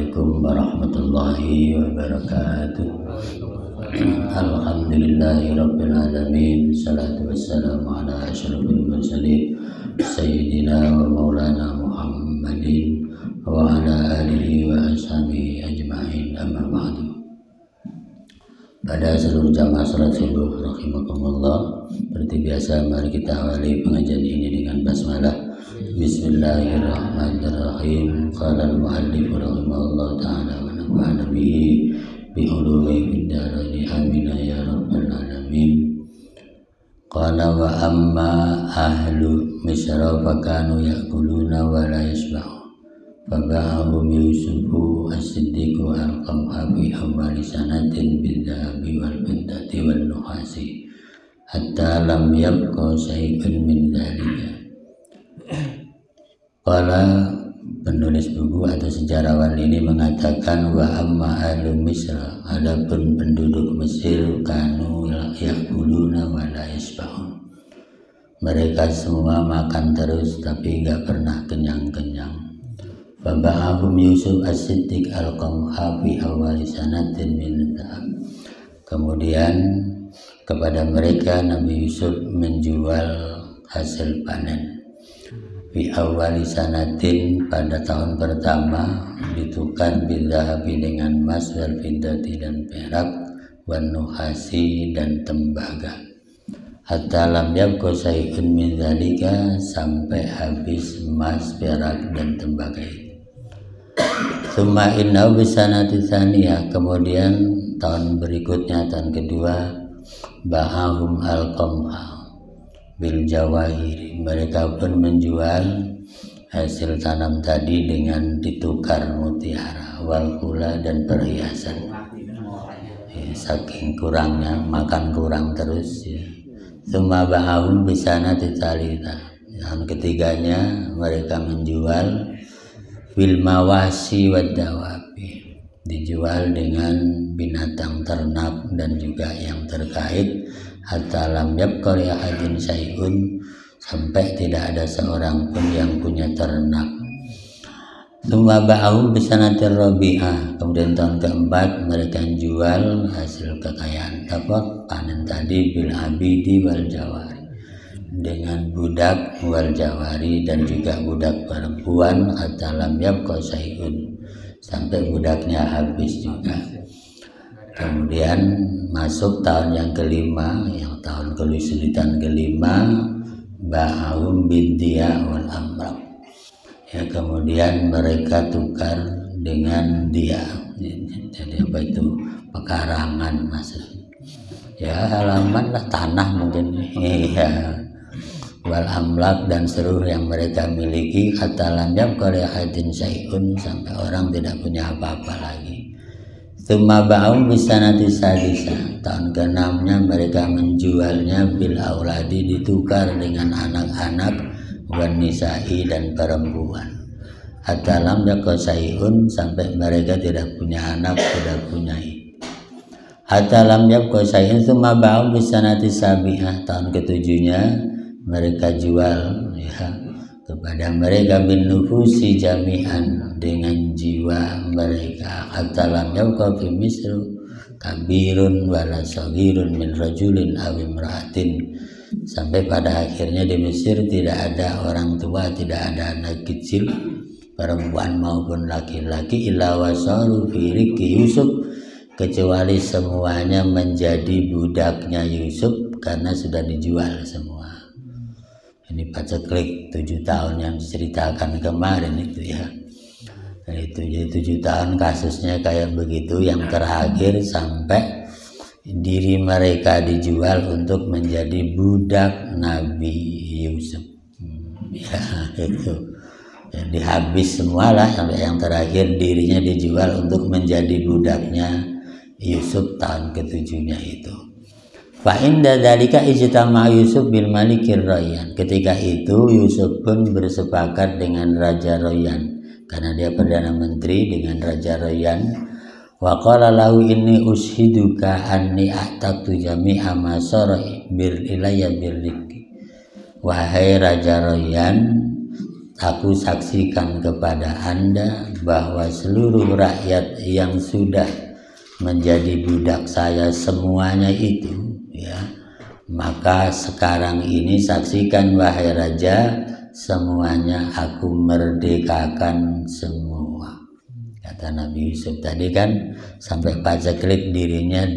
Assalamualaikum warahmatullahi wabarakatuh. Alhamdulillahirabbil alamin. Salatu wassalamu ala asyrofil mursalin sayyidina wa maulana Muhammadin wa ala alihi wa ashabihi ajma'in. Amma ba'du. Pada seluruh jamaah salat subuh rahimakumullah, seperti biasa mari kita awali pengajian ini dengan basmalah. Bismillahirrahmanirrahim. Qala al-muallif rahimahullah ta'ala wa nafa'ana bihi bi ulumi fid darain amin ya rabbal alamin. Qala wa amma ahlu misra fa kanu ya'kuluna wa la yashba'u fa ba'ahum yusufu as-siddiqu al-qamha bi awwali sanatin bil dhahabi wal fiddati wal nuhasi hatta lam yabqa syai'un min dhalika. Qala penulis buku atau sejarawan ini mengatakan wa amma ahlu Misra, adapun penduduk Mesir kanu ya'kuluna wa la yashba'un, mereka semua makan terus tapi enggak pernah kenyang-kenyang. Faba'ahum Yusuf as-Siddiq al-Qamha fi awwali sanatin min dhahab, kemudian kepada mereka Nabi Yusuf menjual hasil panen fi awwali sanatin, pada tahun pertama, ditukar bidhahabi dengan emas, wal fiddati dan perak, wan nuhasi dan tembaga, hatta lam yabqa syai'un min dzalika, sampai habis emas, perak dan tembaga itu. Tsumma innahu bisanati tsaniyah, kemudian tahun berikutnya, tahun kedua, ba'ahum al-qamha bil jawahiri, mereka pun menjual hasil tanam tadi dengan ditukar mutiara, wal kula dan perhiasan. Saking kurangnya, makan kurang terus ya. Tsumma ba'ahum bisanati tsalitsah, yang ketiganya mereka menjual bil mawasi wad dawabi, dijual dengan binatang ternak dan juga yang terkait, hatta lam yabqa li ahadin syai'un, sampai tidak ada seorang pun yang punya ternak. Tsumma ba'ahum bisanatir rabi'ah, kemudian tahun keempat mereka jual hasil kekayaan apa panen tadi bil abidi wal jawari, dengan budak wal jawari dan juga budak perempuan, hatta lam yabqa syai'un, sampai budaknya habis juga. Kemudian masuk tahun yang kelima, yang tahun kesulitan kelima, ba'ahum biddiya wal amrak, ya, kemudian mereka tukar dengan dia, jadi apa itu, pekarangan maksudnya, ya halaman lah, tanah mungkin, iya, wal amlak dan seluruh yang mereka miliki, hatta lam yabqa li ahadin syai'un, sampai orang tidak punya apa-apa lagi. Tsumma ba'ahum bisanati sadisah, tahun ke-6-nya mereka menjualnya bil auladi, ditukar dengan anak-anak, wan nisa'i dan perempuan, hatta lam yabqa syai'un, sampai mereka tidak punya anak, tidak punya ibu. Hatta lam yabqa syai'un. Tsumma ba'ahum bisanati sabi'ah, tahun ke-7-nya mereka jual ya kepada mereka bin nufusi jami'an, dengan jiwa mereka, hatta lam yabqa fi Misr kabirun wala saghirun min rajulin aw imra'atin, sampai pada akhirnya di Mesir tidak ada orang tua, tidak ada anak kecil, perempuan maupun laki-laki, illa wasaru fi riqi Yusuf, kecuali semuanya menjadi budaknya Yusuf karena sudah dijual semua. Ini paceklik 7 tahun yang diceritakan kemarin itu ya. Itu jadi 7 tahun kasusnya kayak begitu, yang terakhir sampai diri mereka dijual untuk menjadi budak Nabi Yusuf. Ya itu. Jadi habis semualah, sampai yang terakhir dirinya dijual untuk menjadi budaknya Yusuf tahun ke-7-nya itu. Fa inda dzalika ijtama Yusuf bil malikir Rayyan, ketika itu Yusuf pun bersepakat dengan Raja Rayyan, karena dia perdana menteri dengan Raja Rayyan. Wa qala lahu inni ushiduka anni a'taqtu jami'a ma sara'i bir ilayya birriki, wahai Raja Rayyan, aku saksikan kepada Anda bahwa seluruh rakyat yang sudah menjadi budak saya semuanya itu, ya, maka sekarang ini saksikan wahai raja, semuanya aku merdekakan semua. Kata Nabi Yusuf tadi kan sampai paceklik dirinya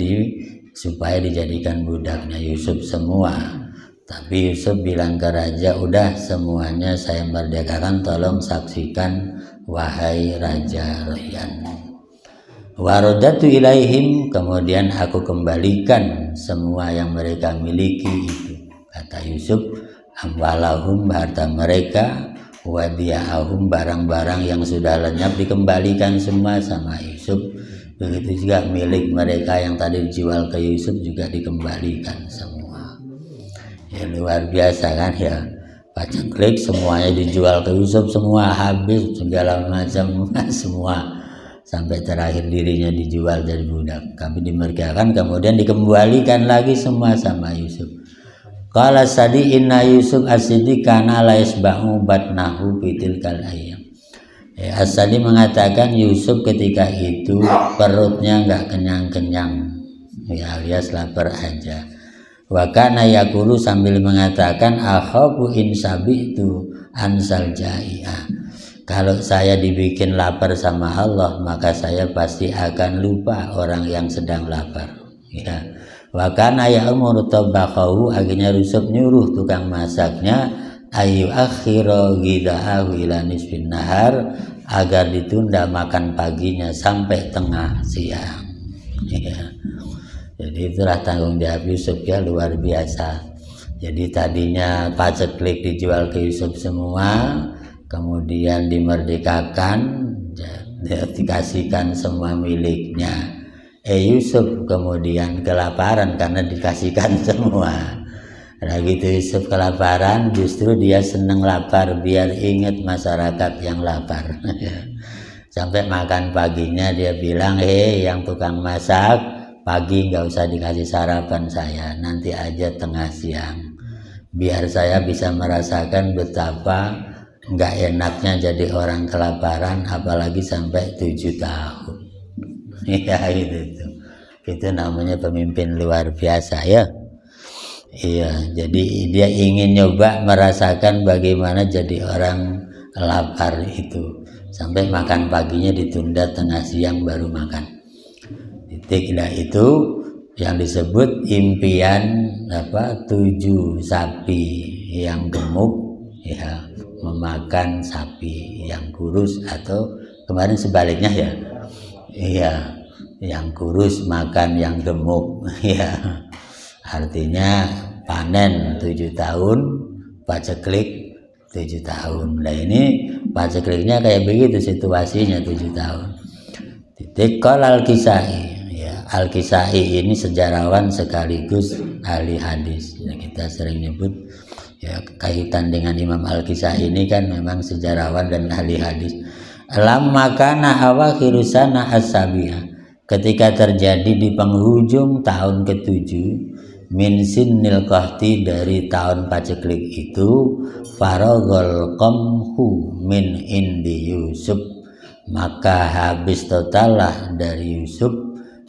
supaya dijadikan budaknya Yusuf semua. Tapi Yusuf bilang ke raja, udah semuanya saya merdekakan, tolong saksikan wahai Raja Rayyan. Waradatu ilaihim, kemudian aku kembalikan semua yang mereka miliki itu. Kata Yusuf, amwalahum, harta mereka, wadiyahum, barang-barang yang sudah lenyap dikembalikan semua sama Yusuf. Begitu juga milik mereka yang tadi dijual ke Yusuf juga dikembalikan semua. Ya, luar biasa kan ya, paceklik semuanya dijual ke Yusuf, semua habis, segala macam semua, sampai terakhir dirinya dijual jadi budak. Kami dimerdekakan, kemudian dikembalikan lagi semua sama Yusuf. Qala sadi inna Yusuf as-siddiq kana la yasba'u batnahu bitilkal ayyam. As-Sadi mengatakan Yusuf ketika itu perutnya nggak kenyang-kenyang, ya, alias lapar aja. Wa kana yaqulu, sambil mengatakan akhafu in sabitu ansal jai'a. Kalau saya dibikin lapar sama Allah, maka saya pasti akan lupa orang yang sedang lapar, ya. Wa kana ya'muru tabakhahu, akhirnya Yusuf nyuruh tukang masaknya ayu akhira ghida'ahu ila nisfin nahar, agar ditunda makan paginya sampai tengah siang, ya. Jadi itulah tanggung jawab Yusuf, ya, luar biasa. Jadi tadinya paceklik dijual ke Yusuf semua, kemudian dimerdekakan, dikasihkan semua miliknya. Yusuf kemudian kelaparan karena dikasihkan semua. Nah gitu Yusuf kelaparan, justru dia seneng lapar biar ingat masyarakat yang lapar. Sampai makan paginya dia bilang, yang tukang masak, pagi nggak usah dikasih sarapan saya, nanti aja tengah siang, biar saya bisa merasakan betapa nggak enaknya jadi orang kelaparan, apalagi sampai 7 tahun. Ya itu namanya pemimpin luar biasa, ya. Iya, jadi dia ingin nyoba merasakan bagaimana jadi orang lapar itu, sampai makan paginya ditunda tengah siang baru makan. Nah itu yang disebut impian 7 sapi yang gemuk, ya, memakan sapi yang kurus, atau kemarin sebaliknya, ya, iya, yang kurus makan yang gemuk, ya. Artinya panen 7 tahun, paceklik 7 tahun. Nah ini pacekliknya kayak begitu situasinya 7 tahun. Qala al-Kisai. Al-Kisai ini sejarawan sekaligus ahli hadis. Ya, kita sering nyebut, ya, kaitan dengan Imam Al-Kisai ini kan memang sejarawan dan ahli hadis. Lamma kana awakhiru sana as-sabiyah, ketika terjadi di penghujung tahun ke-7 min sinnil qahti, dari tahun paceklik itu, faragol qamhu min indi Yusuf, maka habis totallah dari Yusuf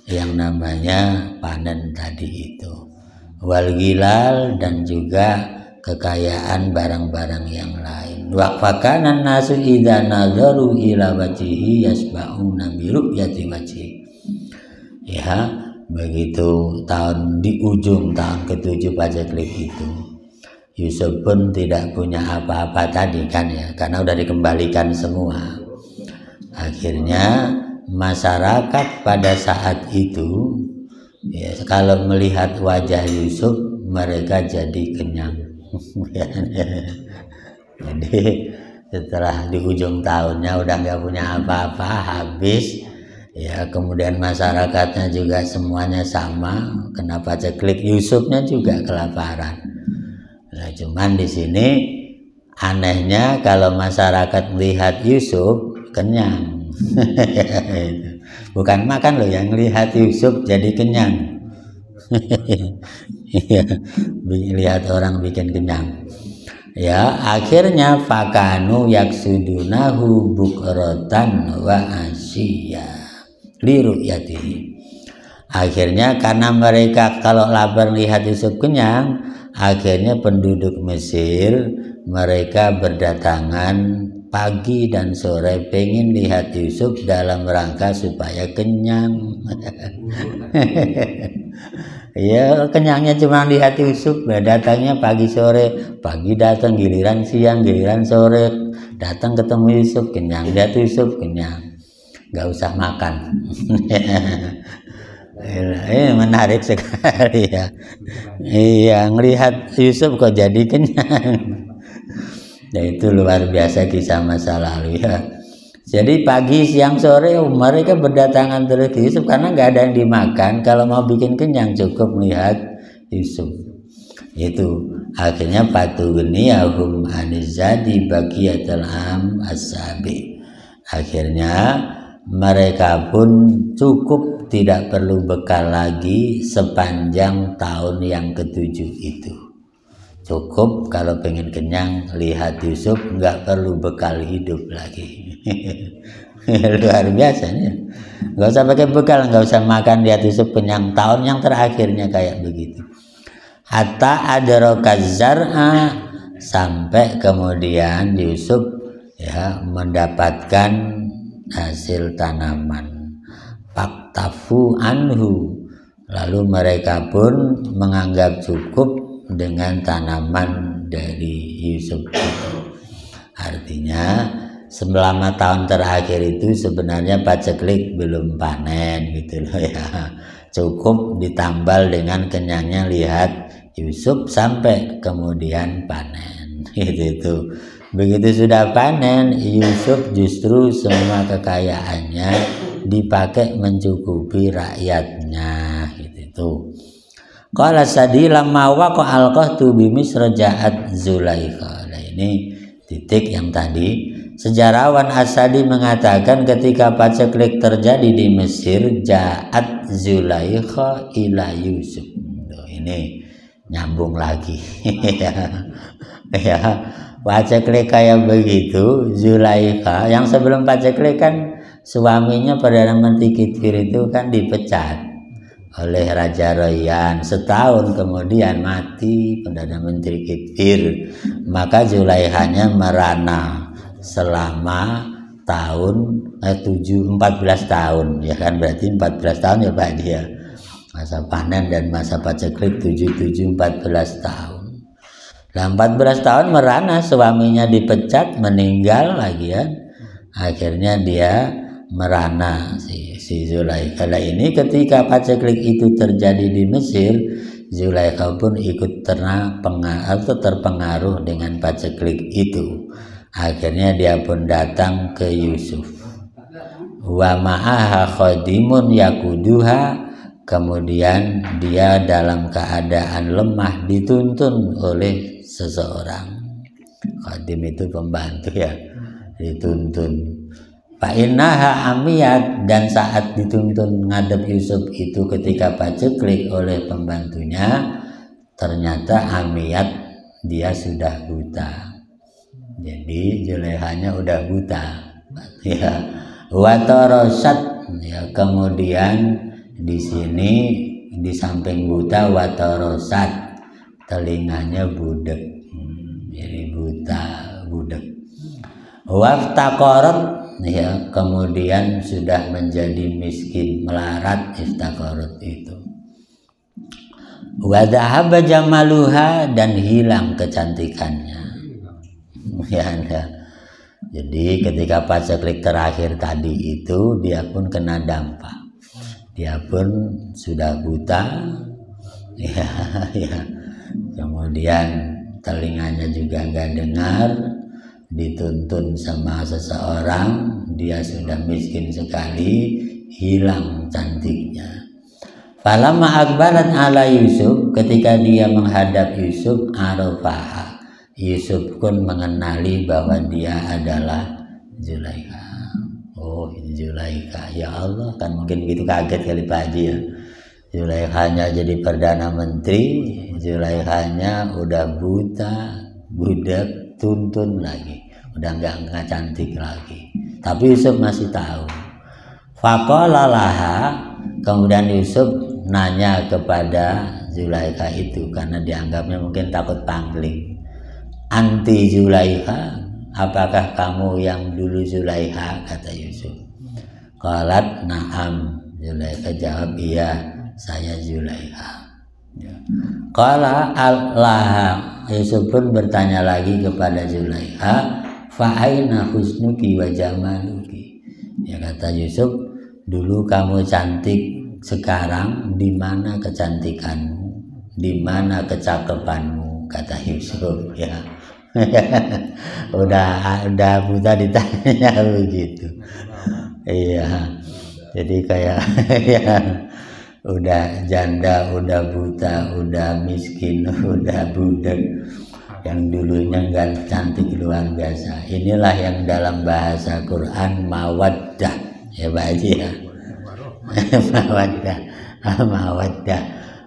yang namanya panen tadi itu, wal gilal, dan juga kekayaan barang-barang yang lain. Waqfakanan nasu idza nazaru ila wajhihi yasba'una bi ru'yati wajhi. Ya, begitu di ujung tahun ke-7 paceklik itu, Yusuf pun tidak punya apa-apa tadi kan, ya, karena udah dikembalikan semua. Akhirnya masyarakat pada saat itu, ya, kalau melihat wajah Yusuf mereka jadi kenyang. Jadi setelah di ujung tahunnya udah nggak punya apa-apa, habis, ya, kemudian masyarakatnya juga semuanya sama, kena paceklik, Yusufnya juga kelaparan. Nah, cuman di sini anehnya kalau masyarakat melihat Yusuf kenyang. Bukan makan loh, yang lihat Yusuf jadi kenyang. Lihat orang bikin kenyang. Ya, akhirnya fakanu yaksudunahu bukratan wa asyiya liru'yatihi. Akhirnya karena mereka kalau lapar lihat Yusuf kenyang, akhirnya penduduk Mesir mereka berdatangan pagi dan sore pengen lihat Yusuf dalam rangka supaya kenyang. Ya, kenyangnya cuma lihat Yusuf, datangnya pagi sore, pagi datang, giliran siang, giliran sore, datang ketemu Yusuf, kenyang, lihat Yusuf, kenyang, nggak usah makan. Ini menarik sekali ya. Iya, ngelihat Yusuf kok jadi kenyang. Ya, itu luar biasa kisah masa lalu ya. Jadi pagi, siang, sore mereka berdatangan terus ke Yusuf karena nggak ada yang dimakan. Kalau mau bikin kenyang cukup melihat Yusuf. Itu akhirnya patughniyahum anizadi baqiyatul am as-sabi. Akhirnya mereka pun cukup, tidak perlu bekal lagi sepanjang tahun yang ketujuh itu. Cukup kalau pengen kenyang lihat Yusuf, nggak perlu bekal hidup lagi. Luar biasa ya. Nggak usah pakai bekal, nggak usah makan, lihat Yusuf kenyang. Tahun yang terakhirnya kayak begitu. Hatta adraka zar'a, sampai kemudian Yusuf ya mendapatkan hasil tanaman. Faktafu anhu, lalu mereka pun menganggap cukup dengan tanaman dari Yusuf itu. Artinya selama tahun terakhir itu sebenarnya paceklik belum panen gitu loh ya. Cukup ditambal dengan kenyangnya lihat Yusuf sampai kemudian panen. Itu. Begitu sudah panen, Yusuf justru semua kekayaannya dipakai mencukupi rakyatnya gitu. Qala Sadi lamma waqa alqahtu bi Misr ja'at Zulaikha. Nah, ini titik yang tadi sejarawan As-Sadi mengatakan ketika paceklik terjadi di Mesir, ja'at Zulaikha ila Yusuf. Ini nyambung lagi. Ya, paceklik kayak begitu, Zulaikha yang sebelum paceklik kan suaminya Perdana Menteri Kitfir itu kan dipecat oleh Raja Royan. Setahun kemudian mati Perdana Menteri Kitfir, maka Zulaikhanya merana selama tahun 14 tahun ya kan, berarti 14 tahun ya Pak dia masa panen dan masa paceklik 14 tahun. Nah, 14 tahun merana, suaminya dipecat, meninggal lagi ya. Akhirnya dia merana si Zulaikha. Ini ketika paceklik itu terjadi di Mesir, Zulaikha pun ikut terpengaruh dengan paceklik itu. Akhirnya dia pun datang ke Yusuf. Wa ma'aha khadimun yakuduha, kemudian dia dalam keadaan lemah dituntun oleh seseorang. Khadim itu pembantu ya, dituntun. Fa'innaha amiyat, dan saat dituntun ngadep Yusuf itu ketika paceklik oleh pembantunya, ternyata amiyat, dia sudah buta. Jadi Zulaikhanya udah buta ya. Watarosat ya, kemudian di sini di samping buta watarosat, telinganya budek, jadi buta budek. Waftaqarat ya, kemudian sudah menjadi miskin, melarat, iftaqarat itu. Wa dhahaba jamaluha, dan hilang kecantikannya ya. Jadi ketika paceklik terakhir tadi itu dia pun kena dampak, dia pun sudah buta ya. Kemudian telinganya juga nggak dengar, dituntun sama seseorang, dia sudah miskin sekali, hilang cantiknya. Falamma akbarat ala Yusuf, ketika dia menghadap Yusuf, arafaha, Yusuf pun mengenali bahwa dia adalah Zulaikha. Oh, ini Zulaikha, ya Allah, kan mungkin gitu kaget kali Pak Haji ya. Zulaikhanya jadi Perdana Menteri, Zulaikhanya udah buta, budak tuntun lagi, udah nggak cantik lagi. Tapi Yusuf masih tahu. Faqala laha, kemudian Yusuf nanya kepada Zulaikha itu karena dianggapnya mungkin takut pangling. Anti Zulaikha, apakah kamu yang dulu Zulaikha? Kata Yusuf. Qalat na'am, Zulaikha jawab, iya saya Zulaikha. Qala Allah, Yusuf pun bertanya lagi kepada Zulaikha, fa aina husnuki wa jamaluki. Ya kata Yusuf, dulu kamu cantik, sekarang di mana kecantikanmu, di mana kecakapanmu? Kata Yusuf. Ya. udah buta ditanya begitu. Iya. Jadi kayak ya, udah janda, udah buta, udah miskin, udah budak, yang dulunya nggak cantik luar biasa. Inilah yang dalam bahasa Quran mawaddah, ya Pak Haji ya.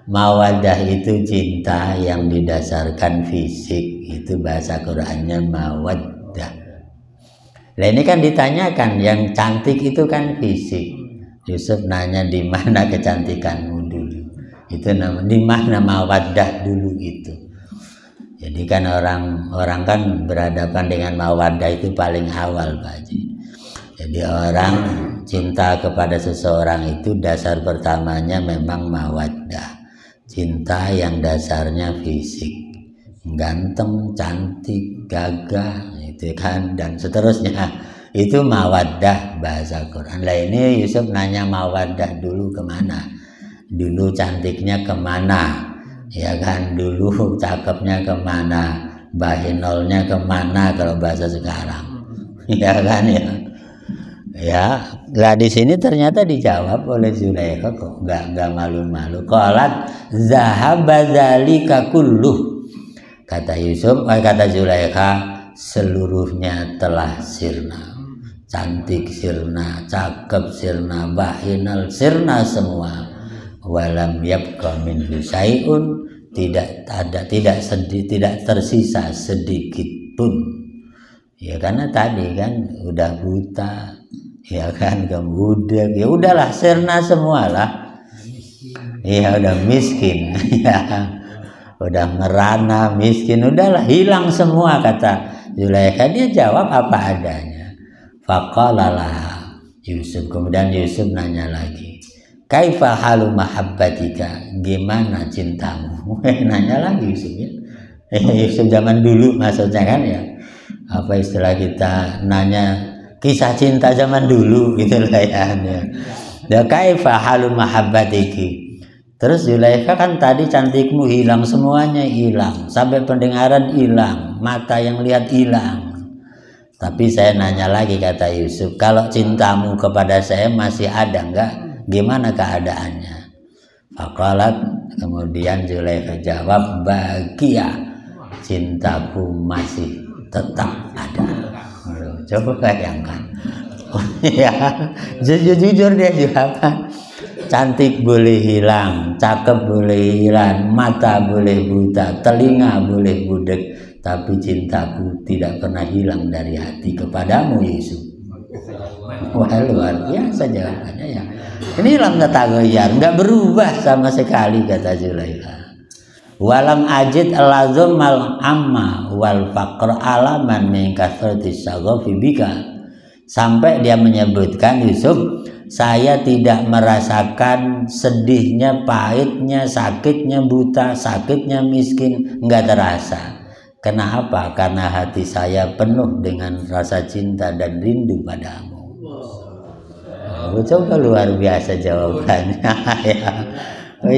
Mawaddah itu cinta yang didasarkan fisik, itu bahasa Qurannya mawaddah. Nah ini kan ditanyakan, yang cantik itu kan fisik. Yusuf nanya di mana kecantikanmu dulu, itu namanya di mana mawaddah dulu itu. Jadi kan orang kan berhadapan dengan mawaddah itu paling awal Pak Haji. Jadi orang cinta kepada seseorang itu dasar pertamanya memang mawaddah, cinta yang dasarnya fisik, ganteng, cantik, gagah, itu kan, dan seterusnya. Itu mawaddah bahasa Quran. Lah ini Yusuf nanya mawaddah dulu kemana? Dulu cantiknya kemana? Ya kan, dulu cakepnya kemana? Bahinolnya kemana kalau bahasa sekarang? Ya kan ya. Ya, lah di sini ternyata dijawab oleh Zulaikha kok nggak malu-malu. Qalat zahaba dzalika kulluh. Kata Yusuf, kata Zulaikha, seluruhnya telah sirna. Cantik sirna, cakep sirna, bahinal sirna semua. Walam yabqa minhu syai'un, tidak tersisa sedikit pun. Ya karena tadi kan udah buta, ya kan kemudian ya udahlah sirna semualah. Ya udah miskin, ya udah merana miskin, udahlah hilang semua kata Zulaikha. Dia jawab apa adanya. Faqala laha Yusuf, kemudian Yusuf nanya lagi, kaifa halu mahabbatika, gimana cintamu? Nanya lagi Yusuf ya. Yusuf zaman dulu maksudnya kan ya. Apa istilah kita nanya kisah cinta zaman dulu gitu lah ya. Ya kaifa halu mahabbatiki. Terus Zulaikha kan tadi cantikmu hilang, semuanya hilang, sampai pendengaran hilang, mata yang lihat hilang. Tapi saya nanya lagi kata Yusuf, kalau cintamu kepada saya masih ada enggak? Gimana keadaannya? Faqalat, kemudian Zulaikha jawab, bagia, cintaku masih tetap ada. Coba bayangkan. Ya, jujur dia jawab. Cantik boleh hilang, cakep boleh hilang, mata boleh buta, telinga boleh budek, tapi cintaku tidak pernah hilang dari hati kepadamu Yusuf. Wah luar biasa jawabannya ya. Ini lam tatagoyar, nggak berubah sama sekali kata Zulaikha. Walam ajid alazumal amma wal faqr alaman min kasrati saghafi bika. Sampai dia menyebutkan Yusuf, saya tidak merasakan sedihnya, pahitnya, sakitnya buta, sakitnya miskin, nggak terasa. Kenapa? Karena hati saya penuh dengan rasa cinta dan rindu padamu. Coba luar biasa jawabannya ya.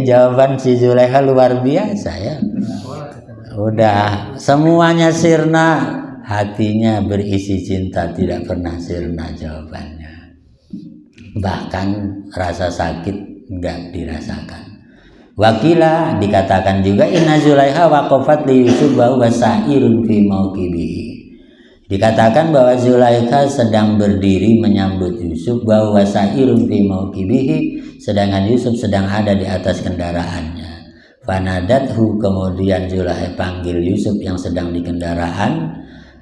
Jawaban si Zulaikha luar biasa ya. Udah semuanya sirna, hatinya berisi cinta, tidak pernah sirna jawabannya. Bahkan rasa sakit enggak dirasakan. Wakila dikatakan juga inna Zulaikha waqafat li Yusuf wa huwa sa'irun fi mauqibihi. Dikatakan bahwa Zulaikha sedang berdiri menyambut Yusuf, wa huwa sa'irun fi mauqibihi, sedangkan Yusuf sedang ada di atas kendaraannya. Fanadathu, kemudian Zulaikha panggil Yusuf yang sedang di kendaraan.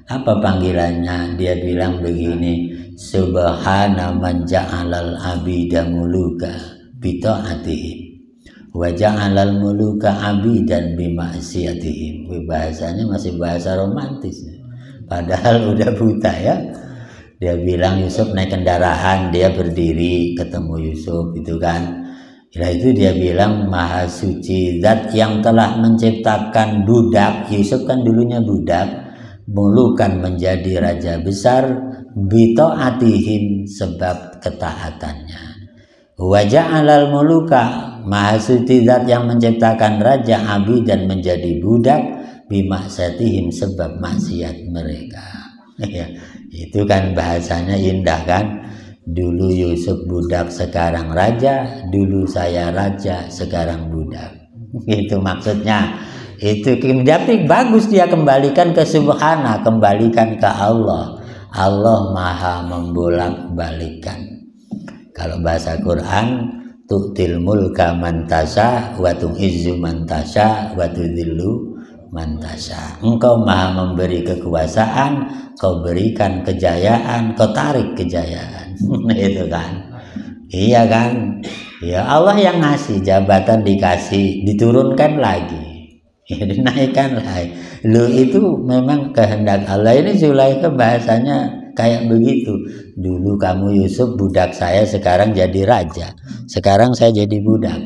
Apa panggilannya? Dia bilang begini, subhana man ja'alal abida muluka bita'atihim wa ja'alal muluka abidan bima'siyatihim. Bahasanya masih bahasa romantis, padahal udah buta ya. Dia bilang Yusuf naik kendaraan, dia berdiri ketemu Yusuf itu kan. Nah itu dia bilang maha suci zat yang telah menciptakan budak. Yusuf kan dulunya budak, mulukan menjadi raja besar, bito'atihim sebab ketaatannya. Wa ja'alal muluka, maha suci zat yang menciptakan raja abid dan menjadi budak, bimaksatihim sebab maksiat mereka. Ya, itu kan bahasanya indah kan. Dulu Yusuf budak sekarang raja, dulu saya raja sekarang budak. Itu maksudnya. Itu tapi bagus dia kembalikan ke subhana, kembalikan ke Allah. Allah maha membolak-balikan. Kalau bahasa Quran, tu'til mulka man tasha wa tu'izzu man tasha wa tudhillu man tasha. Engkau maha memberi kekuasaan, kau berikan kejayaan, kau tarik kejayaan. Itu kan. Iya kan? Ya Allah yang ngasih, jabatan dikasih, diturunkan lagi. Ya dinaikkan lagi. Lu itu memang kehendak Allah. Ini Zulaikha bahasanya kayak begitu. Dulu kamu Yusuf budak saya, sekarang jadi raja. Sekarang saya jadi budak.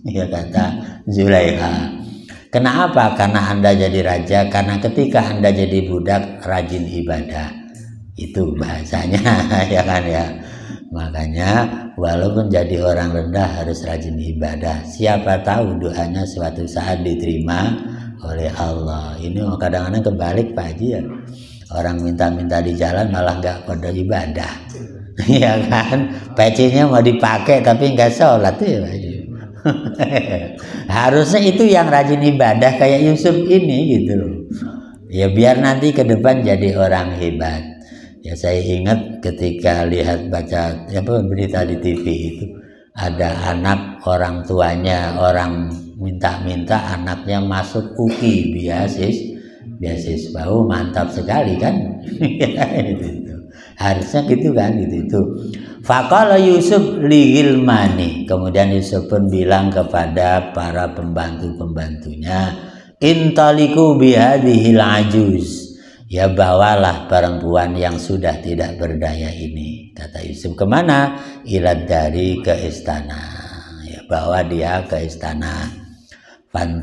Ya kata Zulaikha. Kenapa? Karena Anda jadi raja. Karena ketika Anda jadi budak, rajin ibadah. Itu bahasanya ya kan ya. Makanya walaupun jadi orang rendah harus rajin ibadah. Siapa tahu doanya suatu saat diterima oleh Allah. Ini kadang-kadang kebalik Pak Haji ya. Orang minta-minta di jalan malah nggak pada ibadah. Ya kan. Pecinya mau dipakai tapi nggak sholat ya Pak Haji. Harusnya itu yang rajin ibadah kayak Yusuf ini gitu loh. Ya biar nanti ke depan jadi orang hebat. Ya saya ingat ketika lihat baca berita di TV itu ada anak orang tuanya orang minta-minta anaknya masuk UKI beasiswa. Oh, mantap sekali kan. Itu. Harusnya gitu kan itu. Faqala Yusuf ligilmani, kemudian Yusuf pun bilang kepada para pembantu-pembantunya, intaliku bihadhil ajuz, ya bawalah perempuan yang sudah tidak berdaya ini. Kata Yusuf, kemana? Ilad dari ke istana. Ya bawa dia ke istana.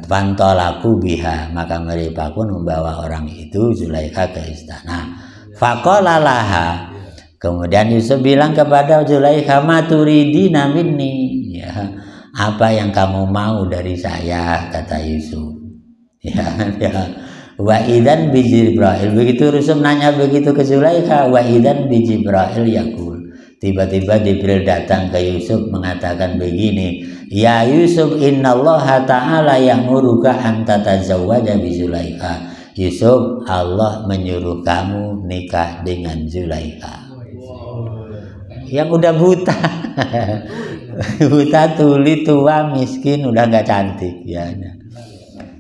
Fantolaku biha, maka mereka pun membawa orang itu Zulaikha ke istana. Faqala laha, kemudian Yusuf bilang kepada Zulaikha, maturidina minni, ya apa yang kamu mau dari saya, kata Yusuf. Ya. Wa idan bi Jibril, begitu Yusuf nanya begitu ke Zulaikha, wa idan bi Jibril yaqul, tiba-tiba Jibril datang ke Yusuf mengatakan begini, ya Yusuf, innallaha ta'ala ya'muruka an tatazawwaja bi Zulaikha. Yusuf, Allah menyuruh kamu nikah dengan Zulaikha. Yang udah buta. Buta, tuli, tua, miskin, udah nggak cantik ya.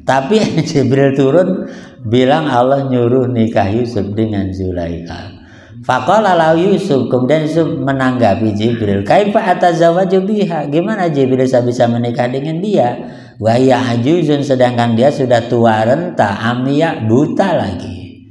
Tapi Jibril turun bilang Allah nyuruh nikah Yusuf dengan Zulaikha. Faqala lahu Yusuf, kemudian Yusuf menanggapi Jibril, kaifa atazawwaju biha, gimana Jibril saya bisa menikah dengan dia? Wa ya ajuzun, sedangkan dia sudah tua renta, amya, buta lagi.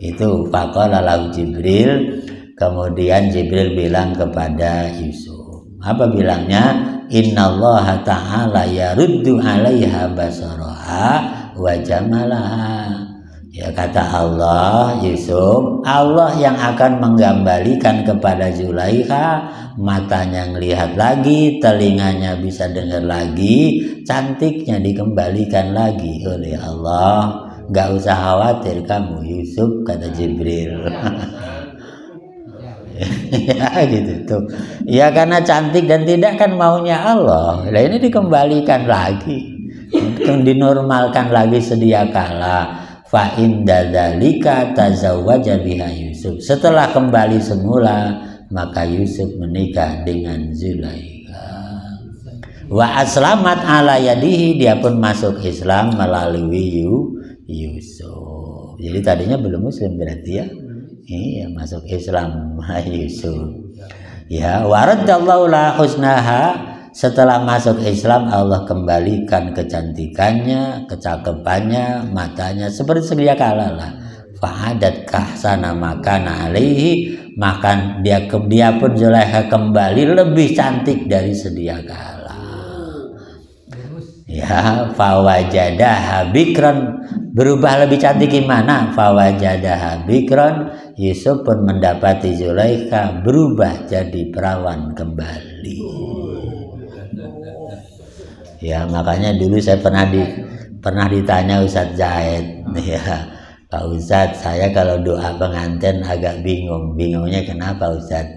Itu faqala lahu Jibril, kemudian Jibril bilang kepada Yusuf, apa bilangnya? Innallaha ta'ala yaruddu 'alaiha basaraha wa jamalaha. Ya kata Allah, Yusuf, Allah yang akan mengembalikan kepada Zulaikha matanya ngelihat lagi, telinganya bisa dengar lagi, cantiknya dikembalikan lagi oleh Allah. Gak usah khawatir kamu Yusuf, kata Jibril. Ya gitu tuh. Ya karena cantik dan tidak kan maunya Allah. Nah ini dikembalikan lagi, dinormalkan lagi sedia kala. Fa inda dzalika tazawwaja biha Yusuf. Setelah kembali semula, maka Yusuf menikah dengan Zulaikha. Wa aslamat ala yadihi, dia pun masuk Islam melalui Yusuf. Jadi tadinya belum muslim berarti ya. Iya, masuk Islam Yusuf. Ya, waradallahu la husnaha, setelah masuk Islam Allah kembalikan kecantikannya, kecakapannya, matanya seperti sedia kala lah. Fa'adat kahsana makana alaihi, maka dia pun Zulaikha kembali lebih cantik dari sedia kala. Ya, fawajadaha bikran, berubah lebih cantik gimana? Fawajadaha bikran, Yusuf pun mendapati Zulaikha berubah jadi perawan kembali. Ya, makanya dulu saya pernah ditanya Ustadz Zaid, ya, Pak Ustadz, saya kalau doa pengantin agak bingung. Bingungnya kenapa Ustadz?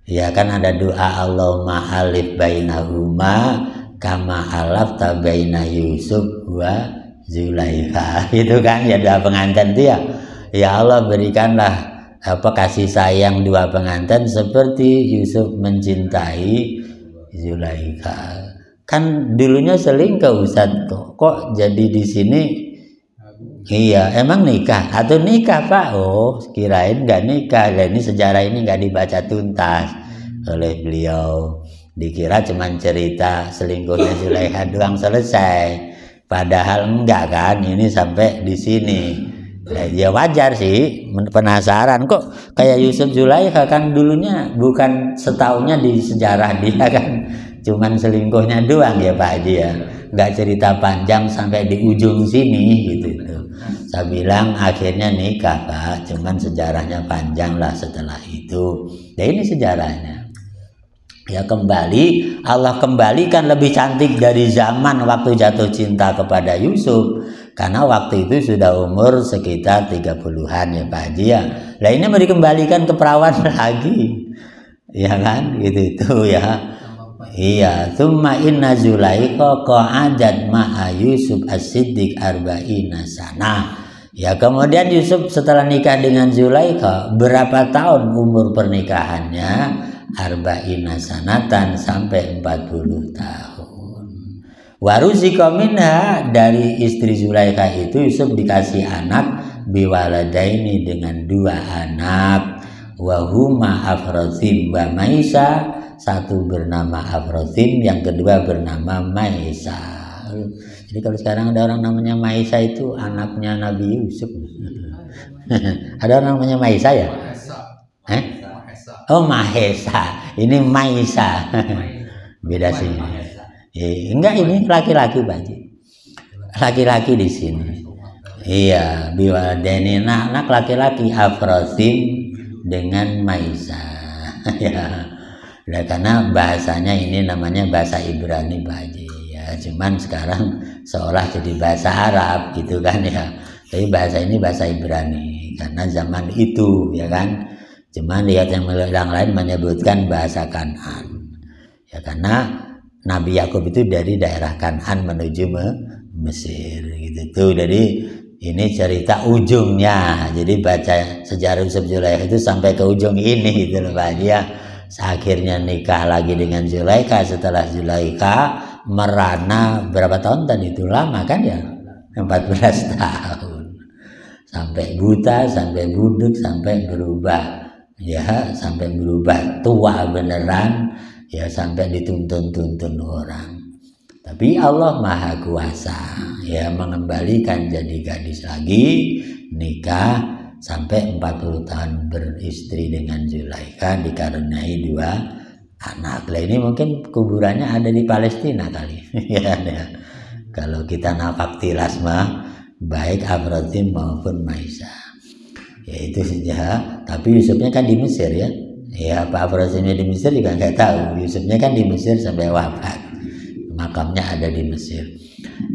Ya kan ada doa Allahumma alif bainahuma kama alafta baina Yusuf wa Zulaikha. Itu kan ya doa pengantin itu ya. Ya Allah, berikanlah kasih sayang dua pengantin seperti Yusuf mencintai Zulaikha. Kan dulunya selingkuh Ustadz, kok jadi di sini? Iya, emang nikah atau nikah Pak? Oh, kirain nggak nikah. Nah, ini sejarah ini nggak dibaca tuntas oleh beliau. Dikira cuma cerita selingkuhnya Zulaikha doang selesai. Padahal enggak kan, ini sampai di sini. Ya wajar sih, penasaran kok kayak Yusuf Zulaikha kan dulunya bukan setahunnya di sejarah dia kan. Cuman selingkuhnya doang ya Pak Haji ya. Enggak cerita panjang sampai di ujung sini gitu. Saya bilang akhirnya nikah Pak, cuman sejarahnya panjang lah setelah itu. Ya ini sejarahnya. Ya kembali, Allah kembalikan lebih cantik dari zaman waktu jatuh cinta kepada Yusuf. Karena waktu itu sudah umur sekitar 30-an ya Pak Haji ya. Nah ini mau dikembalikan ke perawan lagi. Ya kan, gitu itu ya. Iya, tsumma inna Zulaikha qa'adat ma'a Yusuf as-Siddiq arba'ina sanah. Ya kemudian Yusuf setelah nikah dengan Zulaikha, berapa tahun umur pernikahannya? Arba'ina sanatan, sampai 40 tahun. Waruzika minha, dari istri Zulaikha itu Yusuf dikasih anak biwaladaini, dengan 2 anak. Wahuma Afrosim wa Maisa, satu bernama Afrosim, yang kedua bernama Maisa. Jadi kalau sekarang ada orang namanya Maisa itu anaknya Nabi Yusuf. Ada orang namanya Maisa ya? Oh Mahesa, ini Maisa. Beda sih. Enggak, ini laki-laki Pak Haji. Laki-laki di sini. Iya, biwadeni, anak laki-laki Afrosim dengan Maisa. Ya. Nah, karena bahasanya ini namanya bahasa Ibrani Pak Haji. Ya, cuman sekarang seolah jadi bahasa Arab gitu kan ya. Tapi bahasa ini bahasa Ibrani karena zaman itu ya kan. Cuman lihat yang lain menyebutkan bahasa Kan'an. Ya karena Nabi Yakub itu dari daerah Kan'an menuju Mesir gitu tuh. Jadi ini cerita ujungnya. Jadi baca sejarah Yusuf Zulaikha itu sampai ke ujung ini gitu loh Pak Haji ya. Akhirnya nikah lagi dengan Zulaikha. Setelah Zulaikha merana berapa tahun tadi itu, lama kan ya, 14 tahun, sampai buta, sampai budek, sampai berubah ya, sampai berubah tua beneran ya, sampai dituntun-tuntun orang. Tapi Allah Maha Kuasa ya, mengembalikan jadi gadis lagi, nikah sampai 40 tahun beristri dengan Zulaikha, dikaruniai 2 anak. Lah ini mungkin kuburannya ada di Palestina kali. Ya, kalau kita nafak tilas mah baik Afrotim maupun Maisa. Ya itu saja. Tapi Yusufnya kan di Mesir ya. Ya Pak Afrotimnya di Mesir juga nggak tahu. Yusufnya kan di Mesir sampai wafat. Makamnya ada di Mesir.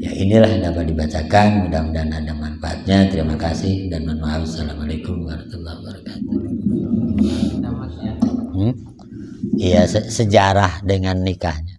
Ya inilah yang dapat dibacakan. Mudah-mudahan ada manfaatnya. Terima kasih dan mohon maaf. Assalamualaikum warahmatullahi wabarakatuh. Iya, sejarah dengan nikahnya.